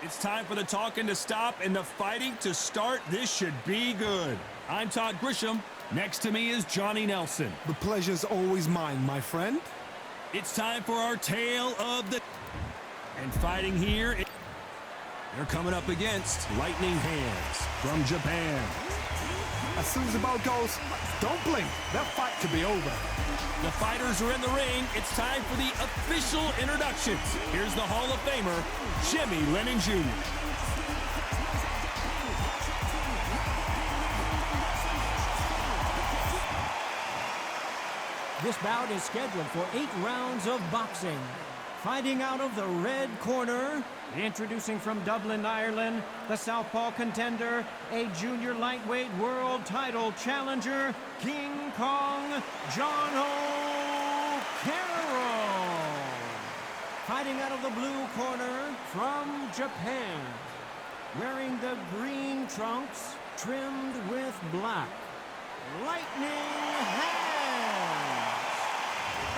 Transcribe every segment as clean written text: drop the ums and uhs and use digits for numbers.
It's time for the talking to stop and the fighting to start. This should be good. I'm Todd Grisham. Next to me is Johnny Nelson. The pleasure's always mine, my friend. It's time for our tale of the... And fighting here, they're coming up against Lightning Hands from Japan. As soon as the bell goes, don't blink. That fight could be over. The fighters are in the ring. It's time for the official introductions. Here's the Hall of Famer, Jimmy Lennon Jr. This bout is scheduled for 8 rounds of boxing. Fighting out of the red corner, introducing from Dublin, Ireland, the southpaw contender, a junior lightweight world title challenger, King Kong John O'Carroll. Fighting out of the blue corner from Japan, wearing the green trunks trimmed with black, Lightning Hands.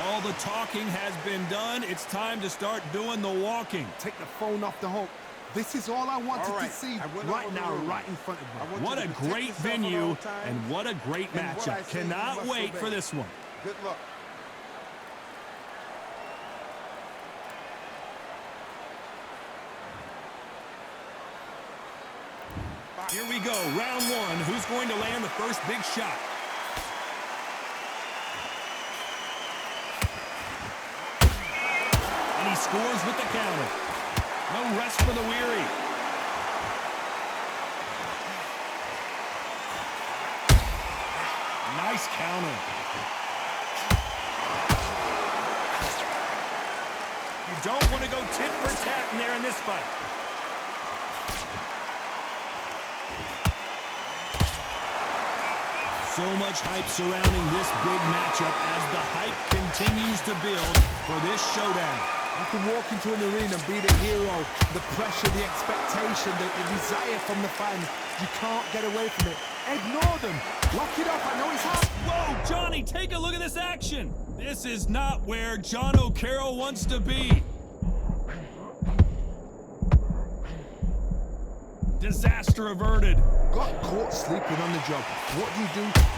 All the talking has been done. It's time to start doing the walking. Take the phone off the hook. This is all I wanted to see right now, right in front of me. What a great venue and what a great matchup. Cannot wait for this one. Good luck. Here we go, round one. Who's going to land the first big shot? And he scores with the counter. No rest for the weary. Nice counter. You don't want to go tit for tat in there in this fight. So much hype surrounding this big matchup as the hype continues to build for this showdown. You can walk into an arena and be the hero, the pressure, the expectation, the desire from the fans. You can't get away from it. Ignore them. Lock it up. I know it's hard. Whoa, Johnny, take a look at this action. This is not where John O'Carroll wants to be. Disaster averted. Got caught sleeping on the job. What do?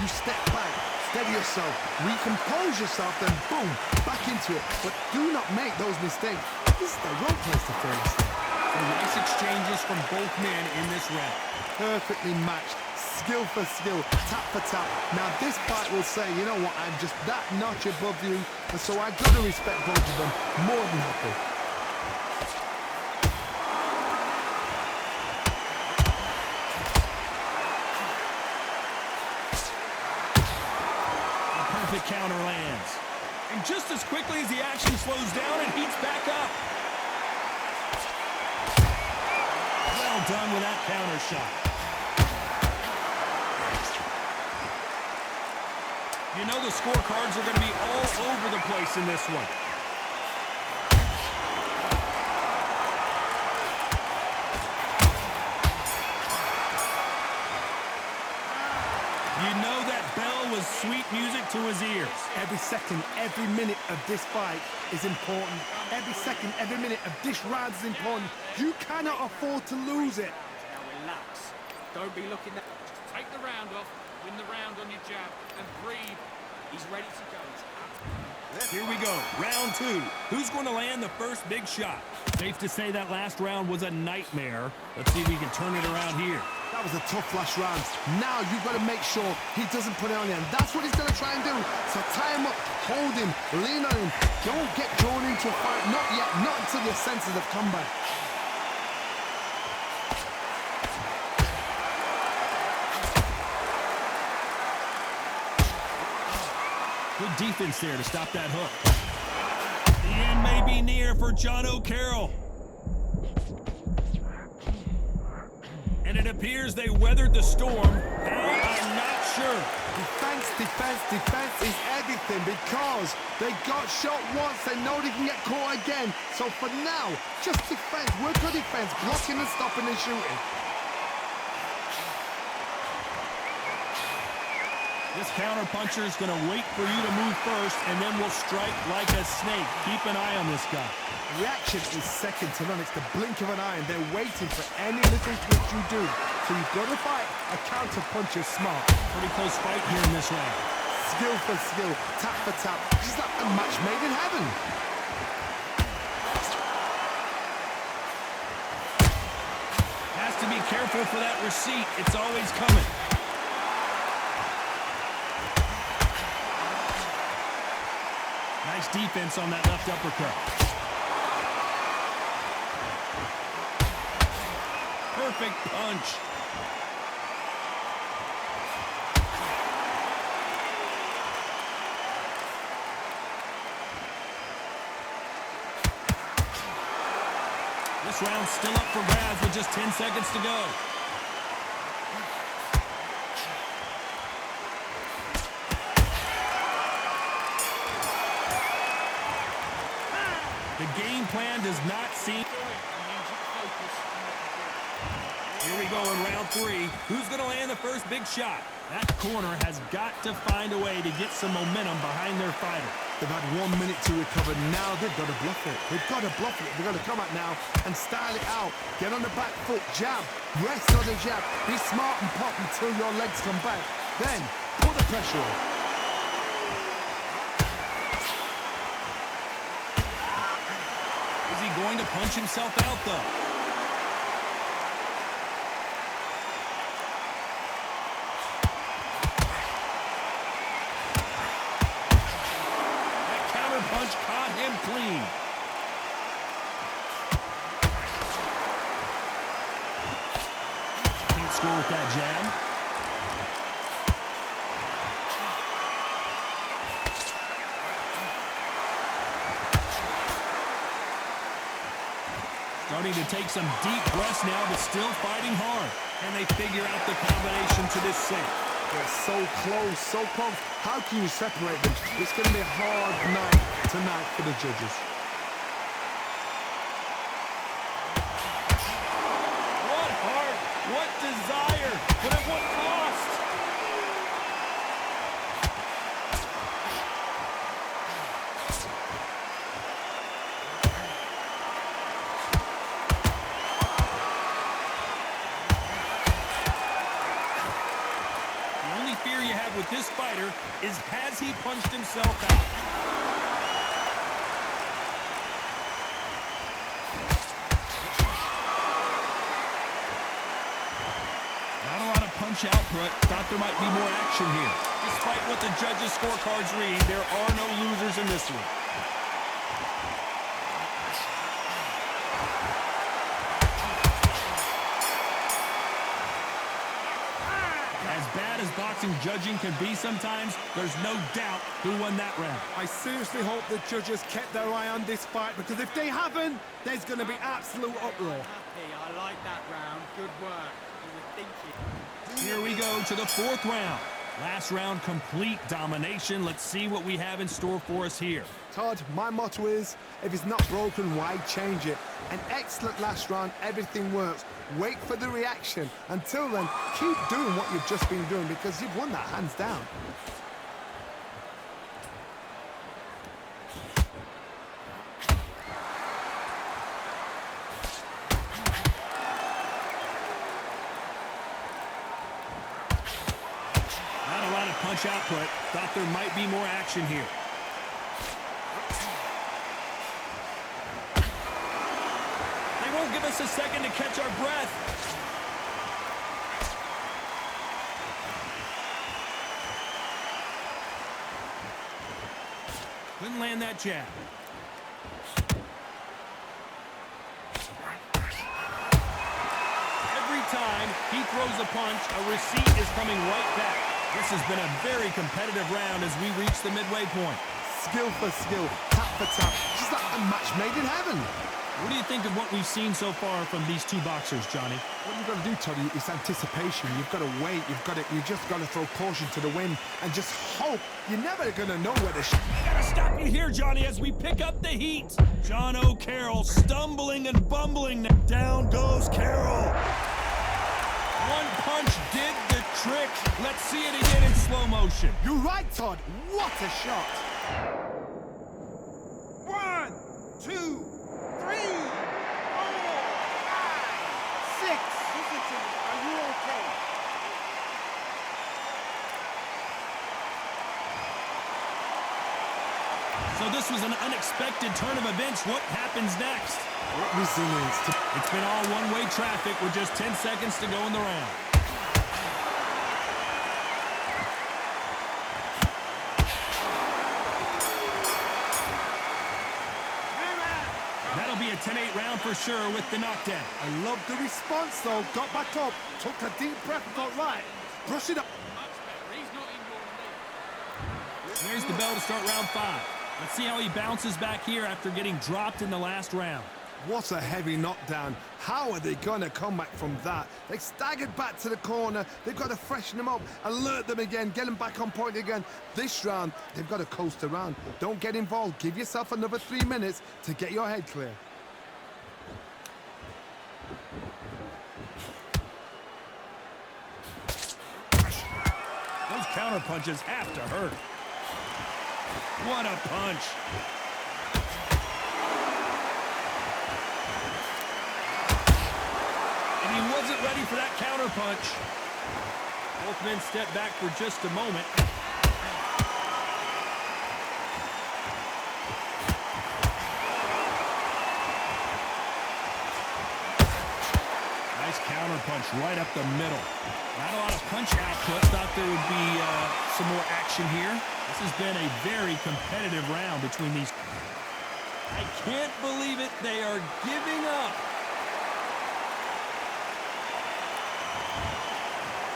You step back, steady yourself, recompose yourself, then boom, back into it. But do not make those mistakes. This is the wrong place to finish. Nice exchanges from both men in this round. Perfectly matched, skill for skill, tap for tap. Now this fight will say, you know what, I'm just that notch above you, and so I gotta respect both of them. More than happy. Counter lands. And just as quickly as the action slows down, it heats back up. Well done with that counter shot. You know the scorecards are going to be all over the place in this one. You know that bell was sweet music to his ears. Every second, every minute of this fight is important. Every second, every minute of this round is important. You cannot afford to lose it. Now relax. Don't be looking at... Just take the round off, win the round on your jab, and breathe. He's ready to go. Here we go, round two. Who's going to land the first big shot? Safe to say that last round was a nightmare. Let's see if we can turn it around here. That was a tough last round. Now you've got to make sure he doesn't put it on you. And that's what he's going to try and do. So tie him up, hold him, lean on him. Don't get drawn into a fight. Not yet. Not until your senses have come back. Good defense there to stop that hook. The end may be near for John O'Carroll. And it appears they weathered the storm. I'm not sure. Defense, defense, defense is everything because they got shot once. They know they can get caught again. So for now, just defense. Work on defense, blocking and stopping and shooting. This counter-puncher is going to wait for you to move first, and then will strike like a snake. Keep an eye on this guy. Reaction is second to none. It's the blink of an eye, and they're waiting for any little twitch you do. So you've got to fight a counter-puncher smart. Pretty close fight here in this round. Skill for skill, tap for tap. Just like a match made in heaven. Has to be careful for that receipt. It's always coming. Nice defense on that left uppercut. Perfect punch. This round's still up for grabs with just 10 seconds to go. The game plan does not seem... Here we go in round 3. Who's going to land the first big shot? That corner has got to find a way to get some momentum behind their fighter. They've had 1 minute to recover. Now they've got to bluff it. They've got to bluff it. They've got to come out now and style it out. Get on the back foot, jab, rest on the jab. Be smart and pop until your legs come back. Then put the pressure on. Is he going to punch himself out, though? That counter punch caught him clean. Can't score with that jab. Starting to take some deep breaths now, but still fighting hard. And they figure out the combination to this sink. They're so close, so close. How can you separate them? It's going to be a hard night tonight for the judges. What heart, what desire, but at what cost? Fear you have with this fighter is, has he punched himself out? Not a lot of punch output. Thought there might be more action here. Despite what the judges' scorecards read, there are no losers in this one. As bad as boxing judging can be sometimes, there's no doubt who won that round. I seriously hope the judges kept their eye on this fight, because if they haven't, there's going to be absolute uproar. Happy, I like that round. Good work. You were thinking. Here we go to the 4th round. Last round, complete domination. Let's see what we have in store for us here. Todd, my motto is, if it's not broken, why change it? An excellent last round, everything works. Wait for the reaction. Until then, keep doing what you've just been doing, because you've won that hands down. Not a lot of punch output. Thought there might be more action here. They won't give us a second to catch our breath. Couldn't land that jab. Every time he throws a punch, a receipt is coming right back. This has been a very competitive round as we reach the midway point. Skill for skill, tap for tap, just like a match made in heaven. What do you think of what we've seen so far from these two boxers, Johnny? What you've got to do, Toddy, is anticipation. You've got to wait. You just got to throw caution to the wind and just hope. You're never going to know where the I gotta stop you here, Johnny, as we pick up the heat. John O'Carroll stumbling and bumbling. Down goes Carroll. One punch did the trick. Let's see it again in slow motion. motion. You're right, Todd. What a shot. 1, 2, 3, 4, 5, 6. Listen to me. Are you okay? So this was an unexpected turn of events. What happens next? What resilience. It's been all one-way traffic with just 10 seconds to go in the round. That'll be a 10-8 round for sure with the knockdown. I love the response, though. Got back up, took a deep breath, got right. Brush it up. Much better. He's not in your league. There's the bell to start round 5. Let's see how he bounces back here after getting dropped in the last round. What a heavy knockdown. How are they going to come back from that? They staggered back to the corner. They've got to freshen them up, alert them again, get them back on point again. This round, they've got to coast around. Don't get involved. Give yourself another 3 minutes to get your head clear. Those counter punches have to hurt. What a punch. And he wasn't ready for that counter punch. Both men step back for just a moment. Nice counter punch right up the middle. Not a lot of punch output. Thought there would be some more action here. This has been a very competitive round between these. I can't believe it. They are giving up.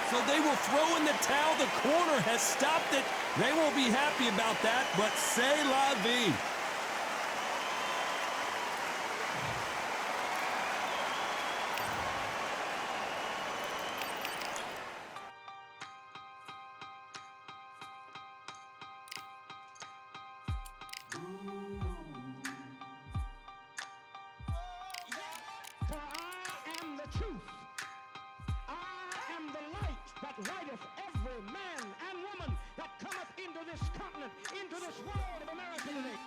So they will throw in the towel. The corner has stopped it. They won't be happy about that, but c'est la vie. For I am the truth. I am the light that lighteth every man and woman that cometh into this continent, into this world of America today.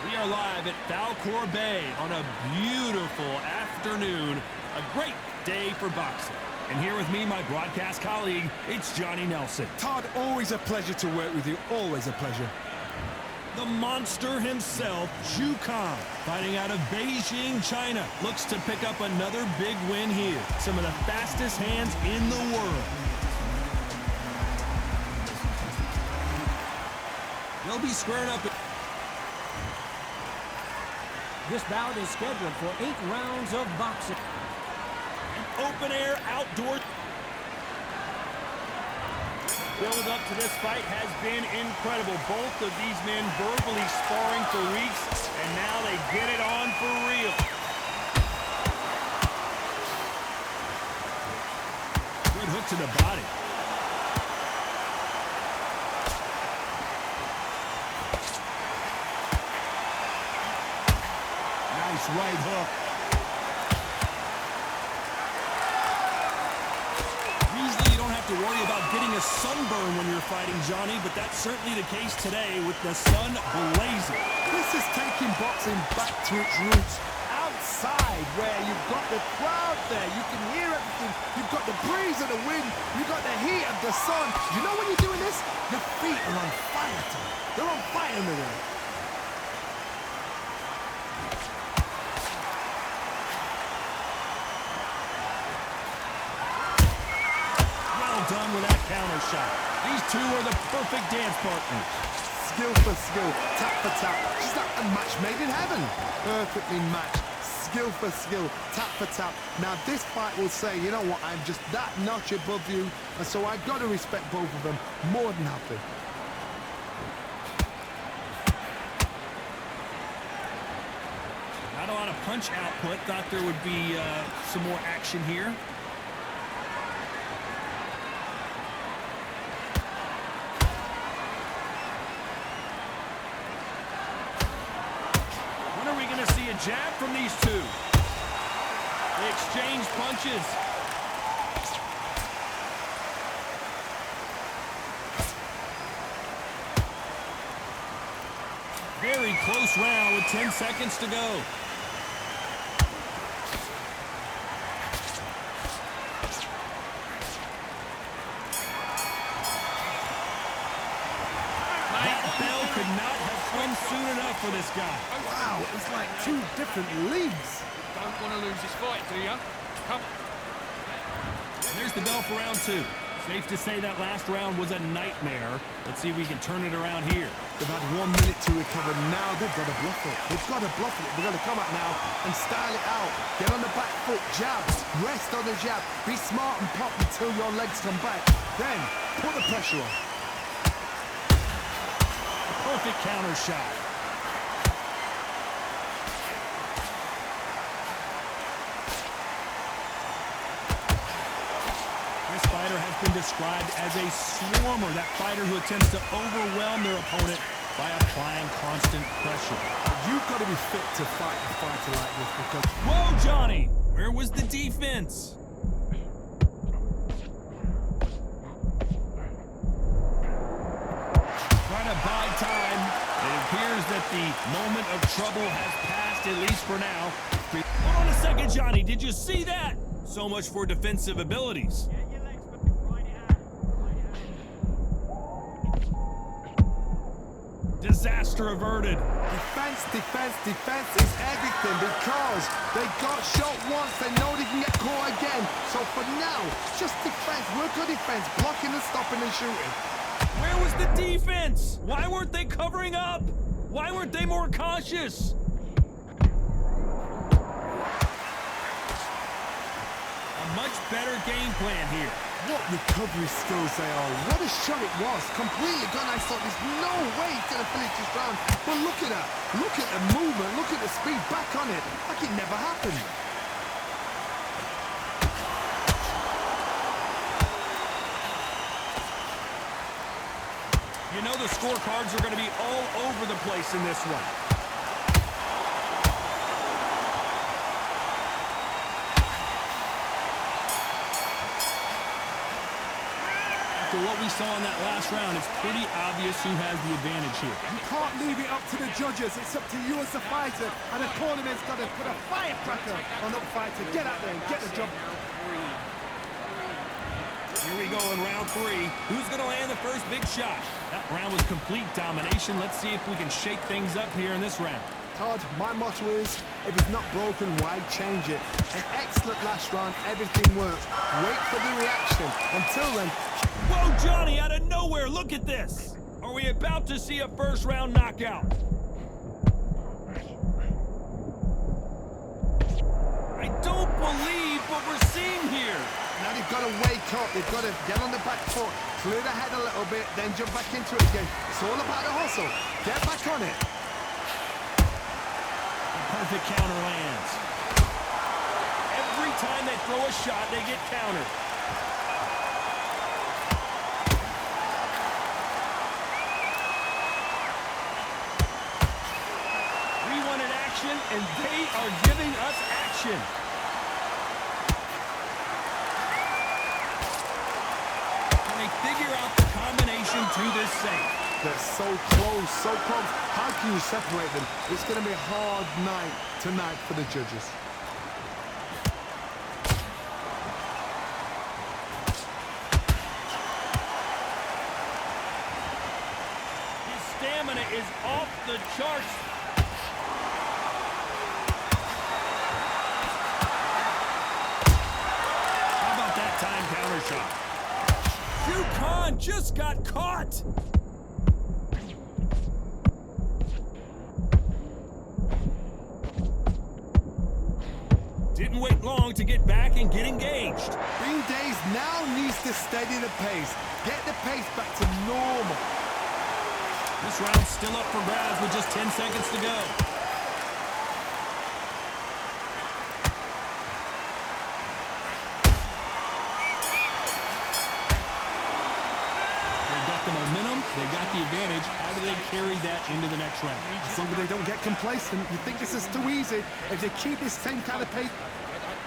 We are live at Falcor Bay on a beautiful afternoon. A great day for boxing. And here with me, my broadcast colleague, it's Johnny Nelson. Todd, always a pleasure to work with you. Always a pleasure. The monster himself, Zhu Kang, fighting out of Beijing, China, looks to pick up another big win here. Some of the fastest hands in the world. They'll be squaring up. This bout is scheduled for 8 rounds of boxing. Open-air outdoor. Build up to this fight has been incredible. Both of these men verbally sparring for weeks, and now they get it on for real. Good hook to the body. Nice right hook. Usually you don't have to worry about getting a sunburn when you're fighting, Johnny, but that's certainly the case today with the sun blazing. This is taking boxing back to its roots. Outside, where you've got the crowd there, you can hear everything. You've got the breeze of the wind. You've got the heat of the sun. You know when you're doing this? Your feet are on fire, Tom. They're on fire in the ring. Done with that counter shot. These two are the perfect dance partners. Skill for skill, tap for tap. Just like a match made in heaven. Perfectly matched. skill for skill, tap for tap. Now this fight will say, you know what, I'm just that notch above you, and so I've got to respect both of them more than happy. Not a lot of punch output. Thought there would be some more action here. When are we going to see a jab from these two? They exchange punches. Very close round with 10 seconds to go. Soon enough for this guy. Wow, it's like two different leagues. Don't want to lose this fight, do you? Come. There's the bell for round two. Safe to say that last round was a nightmare. Let's see if we can turn it around here. They've had 1 minute to recover. Now they've got to bluff it. They've got to bluff it. They've got to come out now and style it out. Get on the back foot, jab, rest on the jab. Be smart and pop until your legs come back. Then put the pressure on. Perfect counter shot. This fighter has been described as a swarmer, that fighter who attempts to overwhelm their opponent by applying constant pressure. You've got to be fit to fight a fighter like this because... Whoa, Johnny! Where was the defense? Trying to buy time. It appears that the moment of trouble has passed, at least for now. Hold on a second, Johnny. Did you see that? So much for defensive abilities. Disaster averted. Defense, defense, defense is everything because they got shot once. They know they can get caught again. So for now, just defense. Work on defense. Blocking and stopping and shooting. Where was the defense? Why weren't they covering up? Why weren't they more cautious? A much better game plan here. What recovery skills they are. What a shot it was. Completely gone. I thought there's no way he's going to finish this round. But look at that. Look at the movement. Look at the speed. Back on it. Like it never happened. You know the scorecards are going to be all over the place in this one. After what we saw in that last round, it's pretty obvious who has the advantage here. You can't leave it up to the judges. It's up to you as the fighter. And the tournament's got to put a firecracker on that fighter. Get out there and get the job. Here we go in round three. Who's going to land the first big shot? That round was complete domination. Let's see if we can shake things up here in this round. Todd, my motto is, if it's not broken, why change it? An excellent last round. Everything worked. Wait for the reaction. Until then... Whoa, Johnny, out of nowhere. Look at this. Are we about to see a first round knockout? I don't believe what we're seeing here. Now they've got to wake up. They've got to get on the back foot, clear the head a little bit, then jump back into it again. It's all about the hustle. Get back on it. Perfect counter lands. Every time they throw a shot, they get countered. We wanted action, and they are giving us action. Figure out the combination to this safe. They're so close, so close. How can you separate them? It's going to be a hard night tonight for the judges. His stamina is off the charts. How about that time counter shot? Khan just got caught. Didn't wait long to get back and get engaged. Green Days now needs to steady the pace. Get the pace back to normal. This round's still up for grabs with just 10 seconds to go. They've got the momentum. They've got the advantage. How do they carry that into the next round? As long as they don't get complacent, you think this is too easy. If they keep this same kind of pace.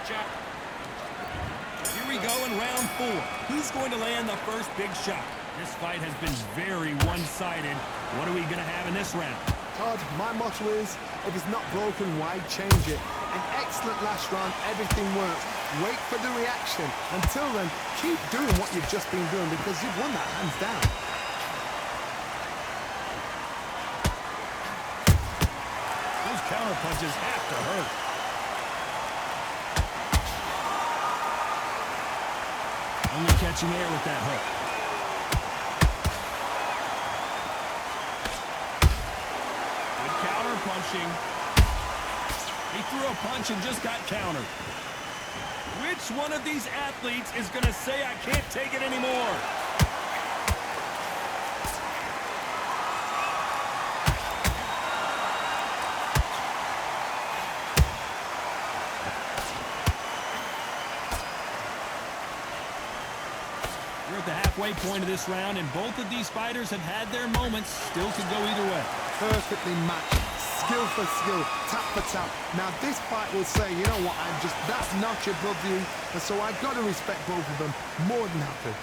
Here we go in round 4. Who's going to land the first big shot? This fight has been very one-sided. What are we going to have in this round? Todd, my motto is, if it's not broken, why change it? An excellent last round, everything works. Wait for the reaction. Until then, keep doing what you've just been doing because you've won that hands down. Those counter punches have to hurt. Only catching air with that hook. Good counter punching. He threw a punch and just got countered. Which one of these athletes is going to say, I can't take it anymore? We're at the halfway point of this round, and both of these fighters have had their moments. Still could go either way. Perfectly matched. Skill for skill, tap for tap. Now this fight will say, you know what, I'm just that notch above you, and so I've got to respect both of them. More than happy.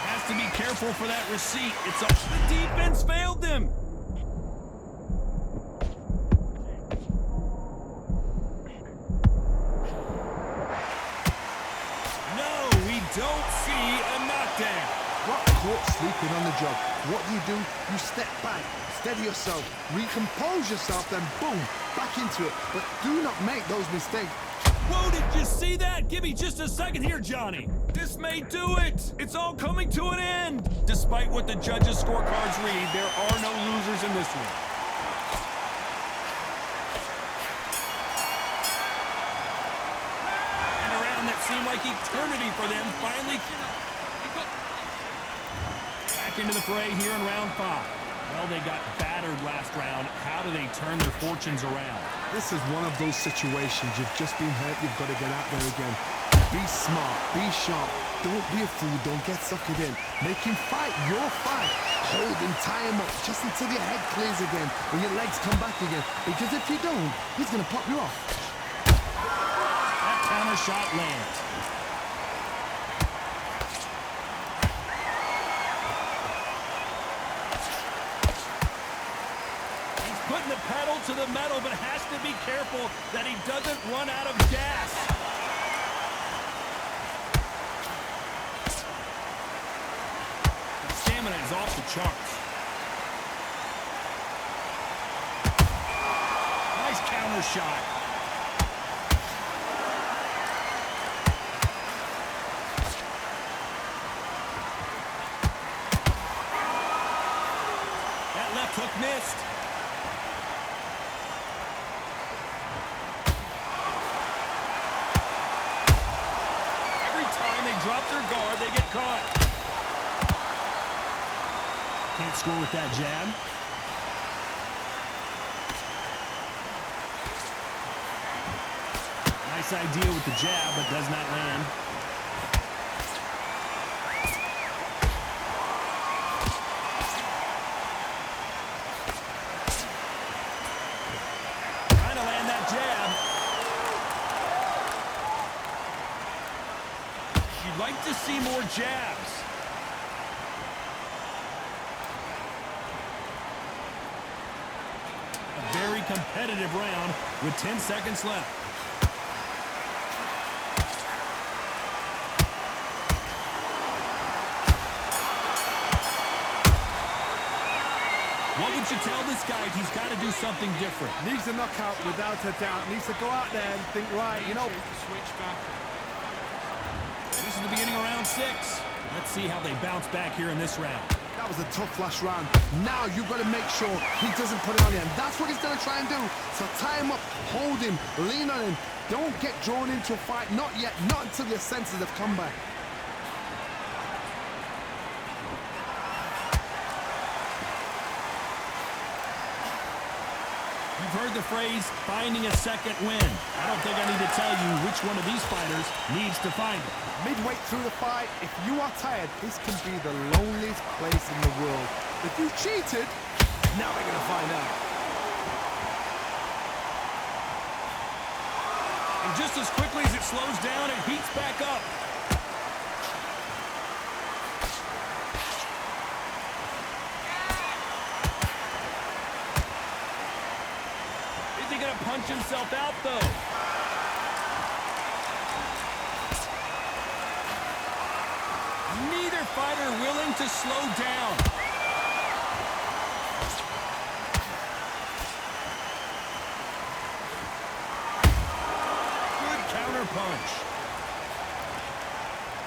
Has to be careful for that receipt. It's up. The defense failed them. No, we don't see a knockdown. Got caught sleeping on the job. What do? You step back, steady yourself, recompose yourself, then boom, back into it. But do not make those mistakes. Whoa, did you see that? Give me just a second here, Johnny. This may do it. It's all coming to an end. Despite what the judges' scorecards read, there are no losers in this one. And a round that seemed like eternity for them finally back into the fray here in round 5. Well, they got battered last round. How do they turn their fortunes around? This is one of those situations. You've just been hurt. You've got to get out there again. Be smart. Be sharp. Don't be a fool. Don't get suckered in. Make him fight your fight. Hold him, tie him up just until your head clears again and your legs come back again. Because if you don't, he's going to pop you off. That counter shot lands. Putting the pedal to the metal, but has to be careful that he doesn't run out of gas. The stamina is off the charts. Nice counter shot. That left hook missed. Drop their guard, they get caught. Can't score with that jab. Nice idea with the jab, but does not land. Trying to land that jab. You'd like to see more jabs. A very competitive round with 10 seconds left. What would you tell this guy? He's got to do something different. Needs a knockout without a doubt. Needs to go out there and think, right, you know. Switch back. This is the beginning of round 6. Let's see how they bounce back here in this round. Now That was a tough last round. Now you've got to make sure he doesn't put it on you. And that's what he's going to try and do. So tie him up, hold him, lean on him. Don't get drawn into a fight. Not yet. Not until your senses have come back. You've heard the phrase, finding a second win. I don't think I need to tell you which one of these fighters needs to find it. Midway through the fight, if you are tired, this can be the loneliest place in the world. If you cheated, now we're going to find out. And just as quickly as it slows down, it heats back up. Is he going to punch himself out, though? Neither fighter willing to slow down. Good counter punch.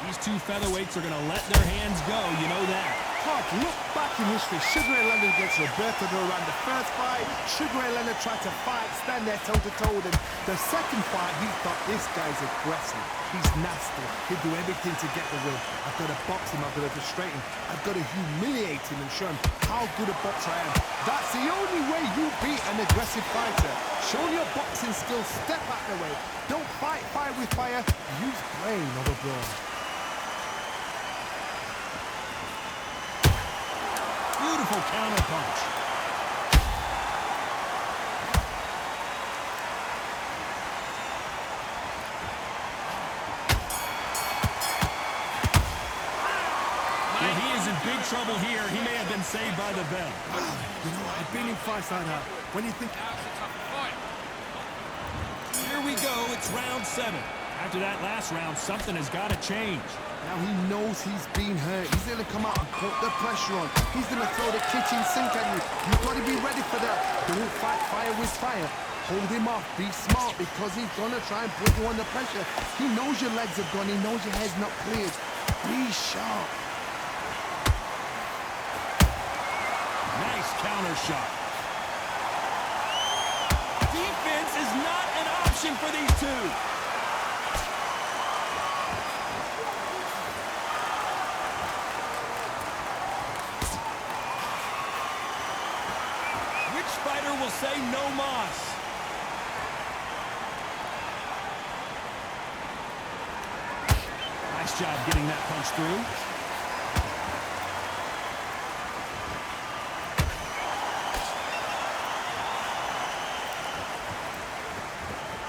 These two featherweights are going to let their hands go, you know that. Todd, look back in history. Sugar Ray Leonard against Roberto Duran. The first fight, Sugar Ray Leonard tried to fight, stand there toe-to-toe with him. The second fight, he thought, this guy's aggressive. He's nasty. He'll do everything to get the win. I've got to box him. I've got to frustrate him. I've got to humiliate him and show him how good a boxer I am. That's the only way you beat an aggressive fighter. Show your boxing skills. Step out the way. Don't fight fire with fire. Use brain over brawn. Beautiful counter punch. Well, he is in big trouble here. He may have been saved by the bell. You know, I've been in fights like that. When you think... Here we go. It's round 7. After that last round, something has got to change. Now he knows he's been hurt. He's going to come out and put the pressure on. He's going to throw the kitchen sink at you. You've got to be ready for that. Don't fight fire with fire. Hold him off. Be smart because he's going to try and put you under pressure. He knows your legs have gone. He knows your head's not cleared. Be sharp. Nice counter shot. Defense is not an option for these two. Which fighter will say no mas? Nice job getting that punch through.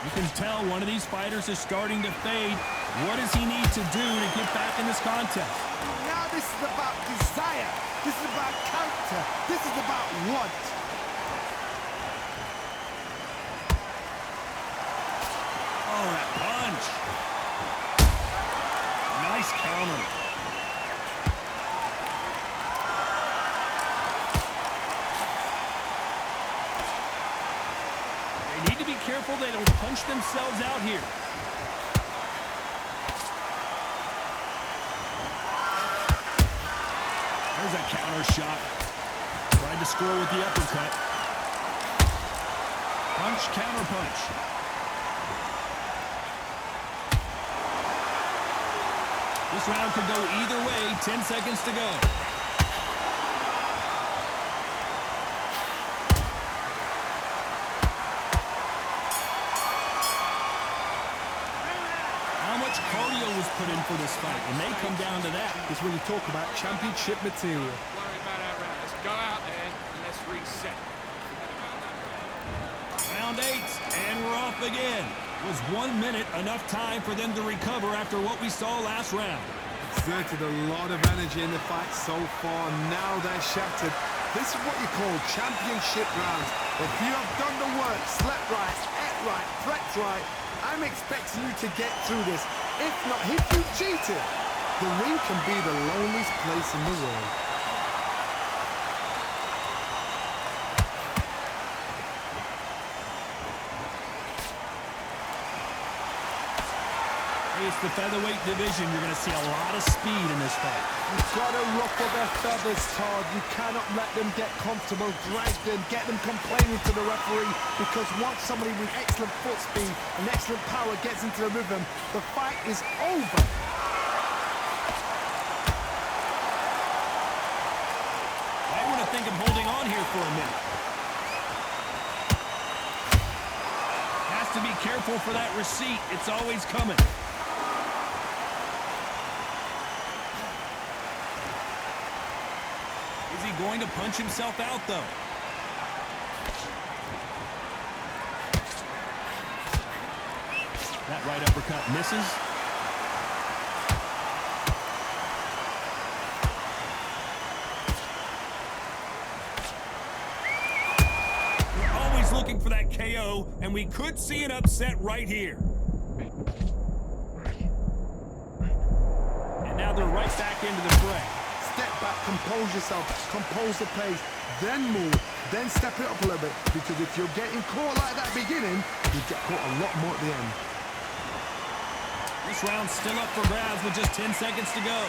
You can tell one of these fighters is starting to fade. What does he need to do to get back in this contest? Now this is about desire. This is about character. This is about want. Oh, that punch. Nice counter. They need to be careful they don't punch themselves out here. There's a counter shot. Tried to score with the uppercut. Punch, counter punch. This round could go either way. 10 seconds to go. How much cardio was put in for this fight? It may come down to that. It's when you talk about championship material. Worry about our round. Let's go out there and let's reset. Round 8, and we're off again. Was 1 minute enough time for them to recover after what we saw last round? Exerted a lot of energy in the fight so far. Now they're shattered. This is what you call championship rounds. If you have done the work, slept right, ate right, prepped right, I'm expecting you to get through this. If not, if you cheated, the ring can be the loneliest place in the world. It's the featherweight division. You're going to see a lot of speed in this fight. You've got to ruffle their feathers, Todd. You cannot let them get comfortable, drag them, get them complaining to the referee, because once somebody with excellent foot speed and excellent power gets into the rhythm, the fight is over. I want to think of holding on here for a minute. Has to be careful for that receipt. It's always coming. Is he going to punch himself out, though? That right uppercut misses. We're always looking for that KO, and we could see an upset right here. And now they're right back into the fray. Step back, compose yourself, compose the pace, then move, then step it up a little bit, because if you're getting caught like that beginning, you get caught a lot more at the end. This round's still up for grabs with just 10 seconds to go.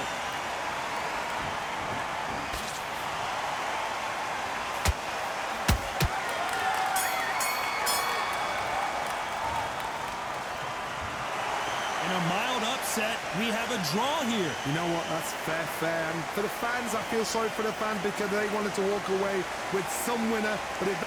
In a mild upset, we have a draw here. You know what, that's fair. And for the fans, I feel sorry for the fans because they wanted to walk away with some winner, but it...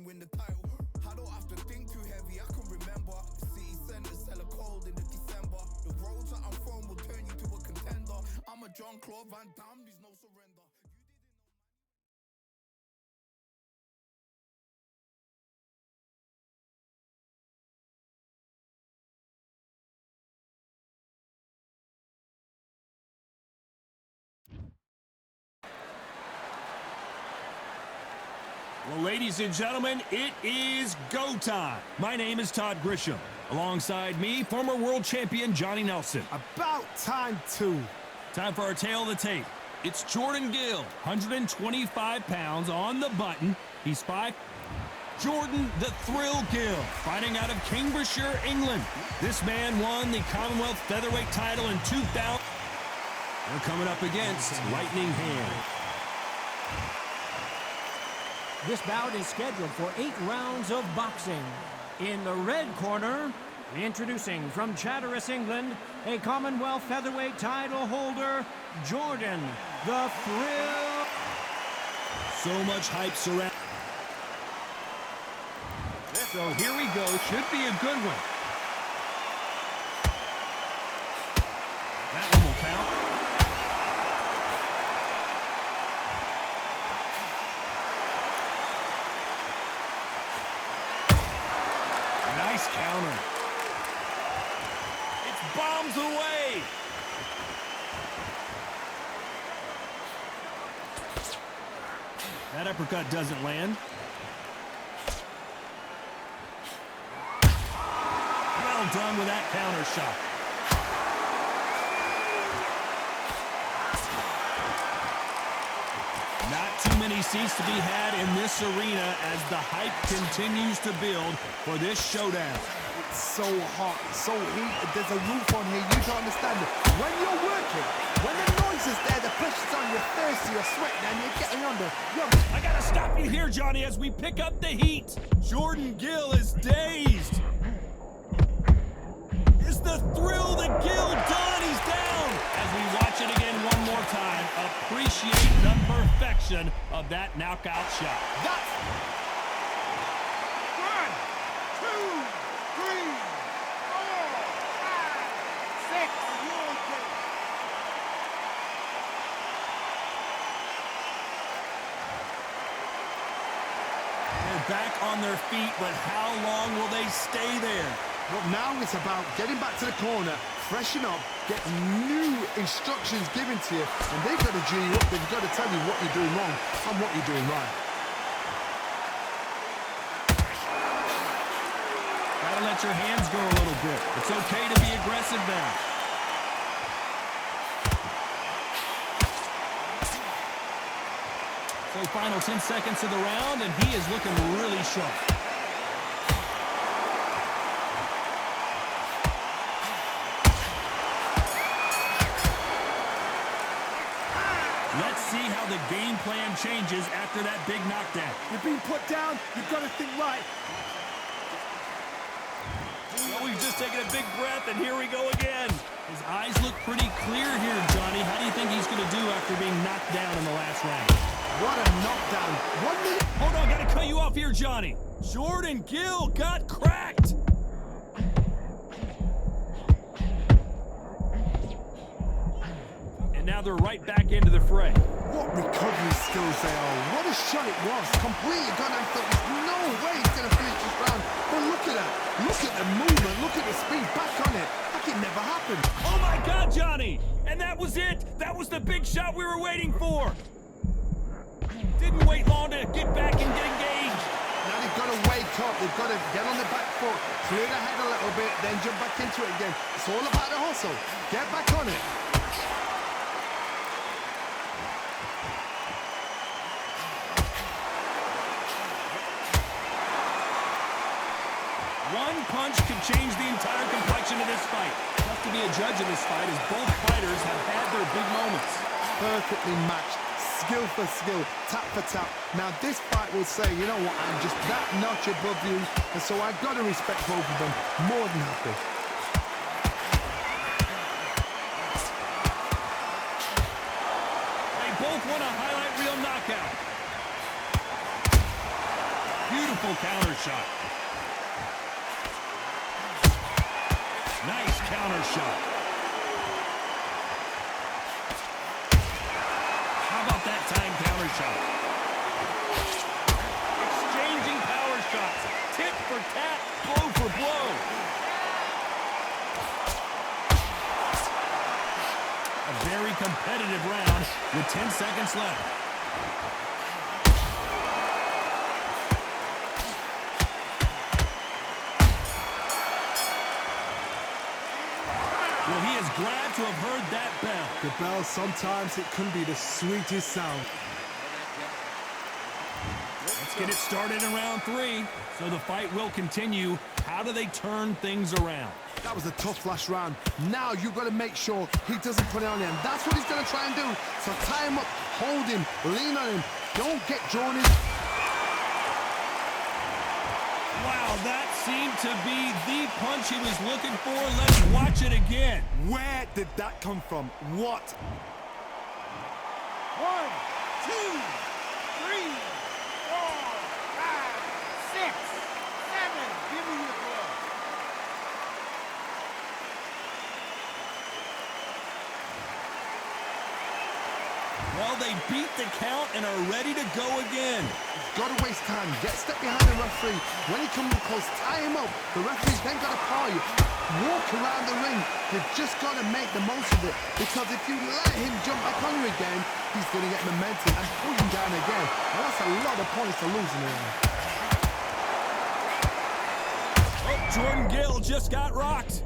Win the title. I don't have to think too heavy, I can remember. The city center's hella cold in the December. The roads that I'm from will turn you to a contender. I'm a John Claude Van Damme, there's no surrender. Well, ladies and gentlemen, it is go time. My name is Todd Grisham. Alongside me, former world champion Johnny Nelson. About time, too. Time for our tail of the tape. It's Jordan Gill, 125 pounds on the button. He's 5. Jordan the Thrill Gill, fighting out of Cambridgeshire, England. This man won the Commonwealth featherweight title in 2000. They're coming up against Lightning Hand. This bout is scheduled for 8 rounds of boxing. In the red corner, introducing from Chatteris, England, a Commonwealth featherweight title holder, Jordan the Thrill. So much hype surrounding. So here we go. Should be a good one. That one will count. Nice counter. It's bombs away. That uppercut doesn't land. Well done with that counter shot. Not too many seats to be had in this arena as the hype continues to build for this showdown. It's so hot, so heated. There's a roof on here. You don't understand it. When you're working, when the noise is there, the pressure's on, you're thirsty, you're sweating, and you're getting under. I gotta stop Right here, Johnny, as we pick up the heat. Jordan Gill is dazed. Is the thrill the Gill done? He's down. As we watch it again one more time, appreciate the perfection of that knockout shot. That's 1, 2, 3, 4, 5, 6. They're back on their feet, but how long will they stay there? But now it's about getting back to the corner, freshen up, get new instructions given to you, and they've got to G you up. They've got to tell you what you're doing wrong and what you're doing right. Gotta let your hands go a little bit. It's okay to be aggressive now. So final 10 seconds of the round, and he is looking really sharp. Let's see how the game plan changes after that big knockdown. You've been put down, you've got to think right. Well, we've just taken a big breath, and here we go again. His eyes look pretty clear here, Johnny. How do you think he's going to do after being knocked down in the last round? What a knockdown. 1 minute. Hold on, got to cut you off here, Johnny. Jordan Gill got cracked. And now they're right back into the fray. What recovery skills they are. What a shot it was. Completely gone. I thought there's no way he's going to finish this round. But look at that. Look at the movement. Look at the speed. Back on it. Like it never happened. Oh, my God, Johnny. And that was it. That was the big shot we were waiting for. Didn't wait long to get back and get engaged. Now they've got to wake up. They've got to get on the back foot, clear the head a little bit, then jump back into it again. It's all about the hustle. Get back on it. One punch could change the entire complexion of this fight. Tough to be a judge of this fight as both fighters have had their big moments. Perfectly matched. Skill for skill, tap for tap. Now this fight will say, you know what, I'm just that notch above you, and so I've got to respect both of them. More than happy. They both want a highlight reel knockout. Beautiful counter shot. Nice counter shot. That time counter shot. Exchanging power shots. Tit for tat, blow for blow. A very competitive round with 10 seconds left. Well, he is glad to have heard that bell. The bell, sometimes it can be the sweetest sound. Let's get it started in round 3. So the fight will continue. How do they turn things around? That was a tough last round. Now you've got to make sure he doesn't put it on him. That's what he's going to try and do. So tie him up, hold him, lean on him. Don't get drawn in. Wow, that seemed to be the punch he was looking for. Let's watch it again. Where did that come from? What? 1, 2, 3, 4, 5, 6, 7. Give me your glove. Well, they beat the count and are ready to go again. Got to waste time. Get a step behind the referee. When he comes close, tie him up. The referee's then got to call you. Walk around the ring. You've just got to make the most of it. Because if you let him jump back on you again, he's going to get momentum and pull you down again. And that's a lot of points to lose in the round. Oh, Jordan Gill just got rocked.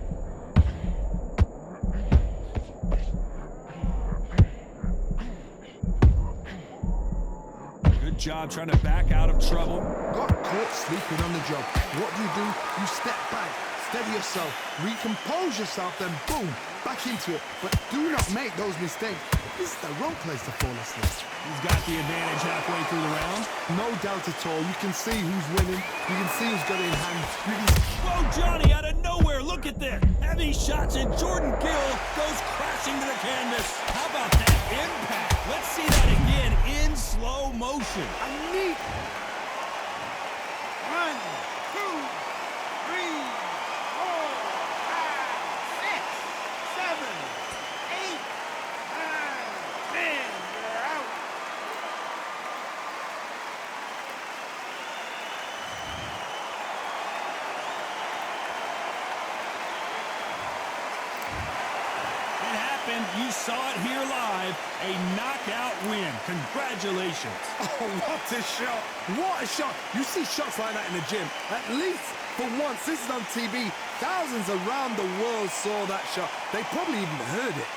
Good job trying to back out of trouble. Got caught sleeping on the job. What do? You step back, steady yourself, recompose yourself, then boom, back into it. But do not make those mistakes. This is the wrong place to fall asleep. He's got the advantage halfway through the round. No doubt at all. You can see who's winning. You can see who's got it in hand. You can... Whoa, Johnny, out of nowhere. Look at this. Heavy shots, and Jordan Gill goes crashing to the canvas. How about that impact? Let's see that again in slow motion. A neat... 1, 2, 3, 4, 5, 6, 7, 8, 9, 10. You're out. It happened. You saw it here live. A knockout win. Congratulations. Oh, what a shot. What a shot. You see shots like that in the gym. At least for once, this is on TV. Thousands around the world saw that shot. They probably even heard it.